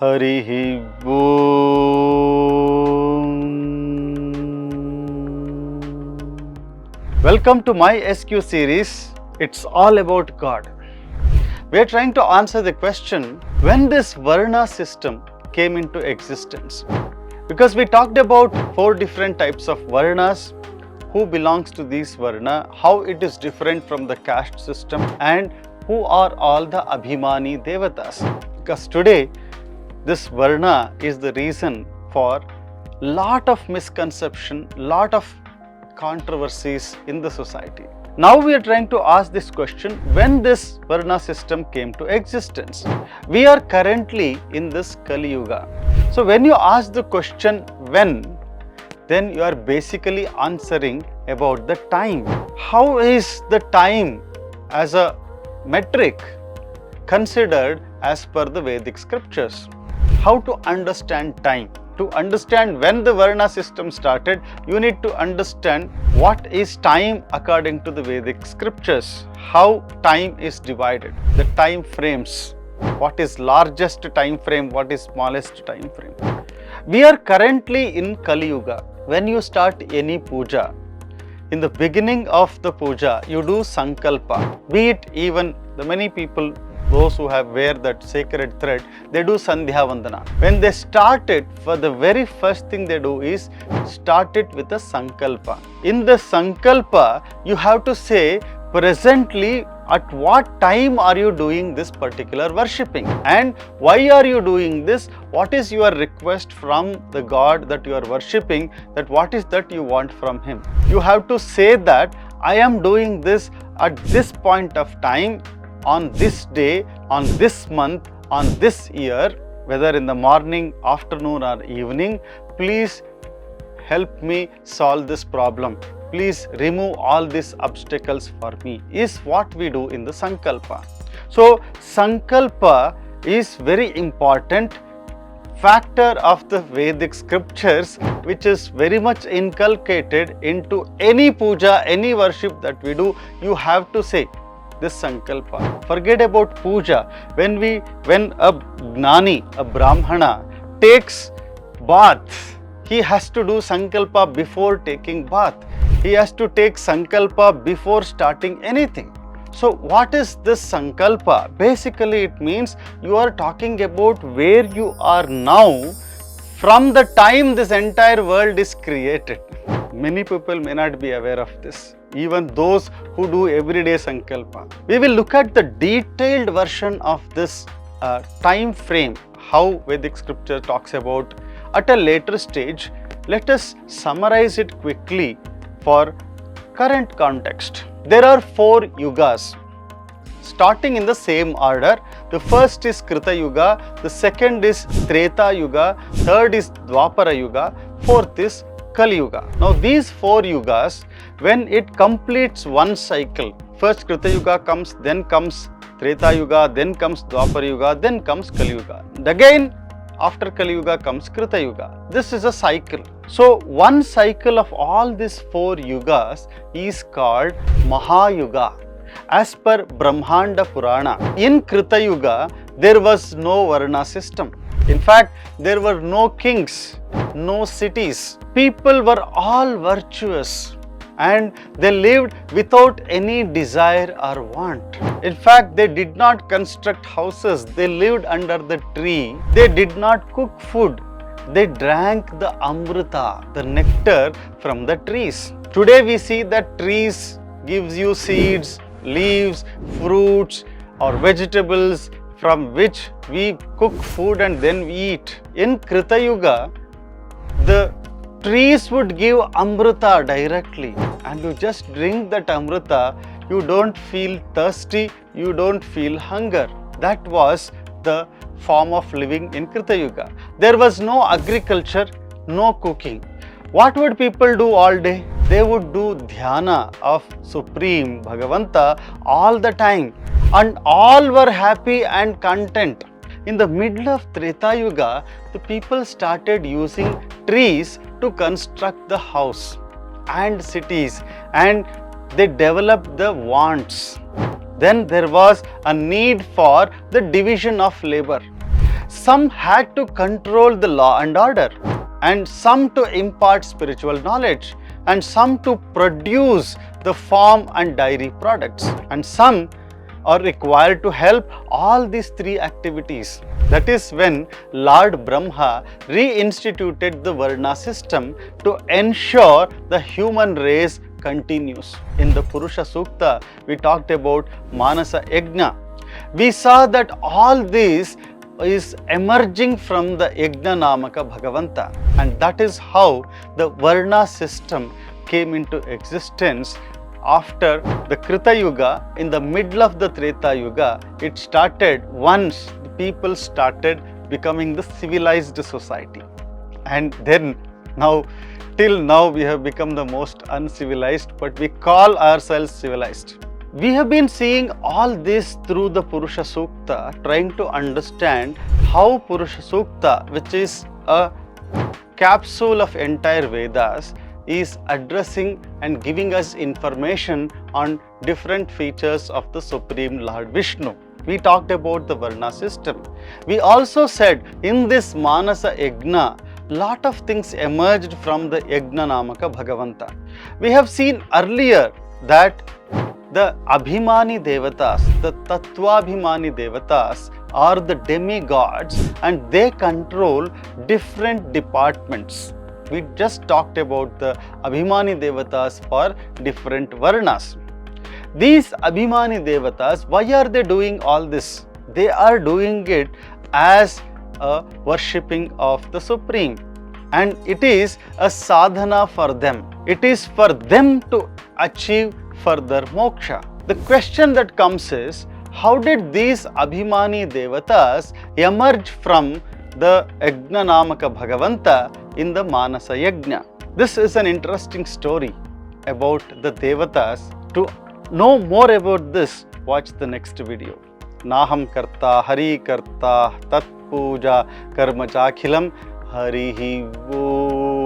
Harihi Boom. Welcome to my SQ series. It's all about God. We are trying to answer the question when this Varna system came into existence. Because we talked about 4 different types of Varnas, who belongs to these Varna, how it is different from the caste system, and who are all the Abhimani Devatas. Because today, this Varna is the reason for lot of misconception, lot of controversies in the society. Now we are trying to ask this question, when this Varna system came to existence? We are currently in this Kali Yuga. So when you ask the question when, then you are basically answering about the time. How is the time as a metric considered as per the Vedic scriptures? How to understand time? To understand when the Varna system started, you need to understand what is time according to the Vedic scriptures, how time is divided, the time frames, what is largest time frame, what is smallest time frame. We are currently in Kali Yuga. When you start any puja, in the beginning of the puja, you do sankalpa, be it even the many people, those who wear that sacred thread, they do Sandhya Vandana. When they start it, for the very first thing they do is start it with a sankalpa. In the sankalpa, you have to say presently at what time are you doing this particular worshipping and why are you doing this, what is your request from the God that you are worshipping, that what is that you want from him. You have to say that I am doing this at this point of time, on this day, on this month, on this year, whether in the morning, afternoon or evening, please help me solve this problem. Please remove all these obstacles for me, is what we do in the Sankalpa. So, Sankalpa is very important factor of the Vedic scriptures, which is very much inculcated into any puja, any worship that we do. You have to say this sankalpa. Forget about puja. When a gnani, a brahmana takes bath, he has to do sankalpa before taking bath. He has to take sankalpa before starting anything. So what is this sankalpa? Basically it means you are talking about where you are now from the time this entire world is created. Many people may not be aware of this, even those who do everyday sankalpa. We will look at the detailed version of this time frame, how Vedic scripture talks about at a later stage. Let us summarize it quickly for current context. There are 4 yugas starting in the same order. The first is Krita Yuga, the second is Treta Yuga, third is Dwapara Yuga, fourth is Kali Yuga. Now these 4 yugas, when it completes one cycle, first Krita Yuga comes, then comes Treta Yuga, then comes Dwapara Yuga, then comes Kali Yuga. And again, after Kali Yuga comes Krita Yuga. This is a cycle. So one cycle of all these 4 yugas is called Mahayuga. As per Brahmanda Purana, in Krita Yuga, there was no Varna system. In fact, there were no kings, no cities. People were all virtuous and they lived without any desire or want. In fact, they did not construct houses, they lived under the tree. They did not cook food, they drank the amrita, the nectar from the trees. Today we see that trees gives you seeds, leaves, fruits or vegetables from which we cook food and then we eat. In Krita Yuga, the trees would give amrita directly and you just drink that amrita, you don't feel thirsty, you don't feel hunger. That was the form of living in Krita Yuga. There was no agriculture, no cooking. What would people do all day? They would do dhyana of Supreme Bhagavanta all the time and all were happy and content. In the middle of Treta Yuga, the people started using trees to construct the house and cities and they developed the wants. Then there was a need for the division of labor. Some had to control the law and order, and some to impart spiritual knowledge, and some to produce the farm and dairy products, and some are required to help all these three activities. That is when Lord Brahma reinstituted the Varna system to ensure the human race continues. In the Purusha Sukta, we talked about Manasa Yajna. We saw that all this is emerging from the Yajna Namaka Bhagavanta, and that is how the Varna system came into existence. After the Krita Yuga, in the middle of the Treta Yuga, it started once the people started becoming the civilized society. And then now, till now, we have become the most uncivilized, but we call ourselves civilized. We have been seeing all this through the Purusha Sukta, trying to understand how Purusha Sukta, which is a capsule of entire Vedas, is addressing and giving us information on different features of the Supreme Lord Vishnu. We talked about the Varna system. We also said in this Manasa Yajna, lot of things emerged from the Yajna Namaka Bhagavanta. We have seen earlier that the Abhimani Devatas, the Tattvabhimani Devatas are the demigods, and they control different departments. We just talked about the Abhimani Devatas for different Varnas. These Abhimani Devatas, why are they doing all this? They are doing it as a worshipping of the Supreme, and it is a sadhana for them. It is for them to achieve further moksha. The question that comes is, how did these Abhimani Devatas emerge from the Yajna Namaka Bhagavanta in the Manasa Yajna? This is an interesting story about the Devatas. To know more about this, watch the next video. Naham Karta, Hari Karta, Tat Puja, Karma Chakhilam, Harihi Om.